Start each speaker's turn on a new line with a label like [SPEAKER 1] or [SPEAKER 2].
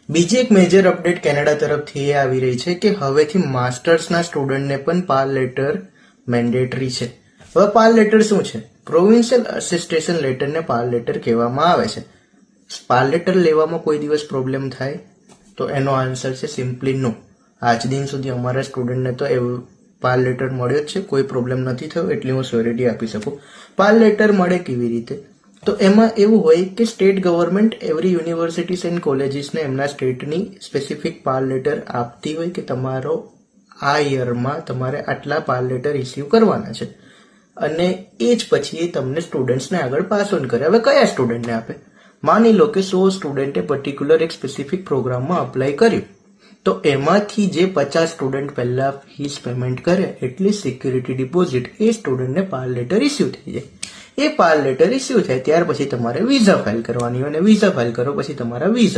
[SPEAKER 1] બીજી એક major update Canada તરફથી એ આવી રહી છે કે હવેથી માસ્ટર્સના સ્ટુડન્ટને પણ પાર લેટર મેન્ડેટરી છે. હવે પાર લેટર શું છે? પ્રોવિન્શિયલ અસિસ્ટેશન લેટરને પાર લેટર કહેવામાં આવે છે. પાર લેટર લેવામાં કોઈ દિવસ પ્રોબ્લેમ થાય? તો એનો આન્સર છે સિમ્પલી નો. આજ દિન સુધી અમારા સ્ટુડન્ટને તો એવું પાર લેટર મળ્યો જ છે, કોઈ પ્રોબ્લેમ નથી થયો, એટલી હું શ્યોરિટી આપી શકું. પાર લેટર મળે કેવી રીતે? તો એમાં એવું હોય કે state government every universities and કોલેજીસને એમના સ્ટેટની સ્પેસિફિક પાર લેટર આપતી હોય કે તમારો આ યરમાં તમારે આટલા પાર લેટર ઇસ્યુ કરવાના છે, અને એ જ પછી એ તમને સ્ટુડન્ટ્સને આગળ પાસ ઓન કરે. હવે કયા સ્ટુડન્ટને આપે? માની લો કે 100 સ્ટુડન્ટે પર્ટિક્યુલર એક સ્પેસિફિક પ્રોગ્રામમાં અપ્લાય કર્યું, તો એમાંથી જે 50 સ્ટુડન્ટ પહેલા ફીસ પેમેન્ટ કરે એટલી સિક્યુરિટી ડિપોઝિટ એ સ્ટુડન્ટને પાર લેટર ઇસ્યુ થઈ જાય. એ પાર લેટર ઇસ્યુ થાય ત્યાર પછી તમારે વિઝા ફાઇલ કરવાની હોય, અને વિઝા ફાઇલ કરો પછી તમારા વિઝા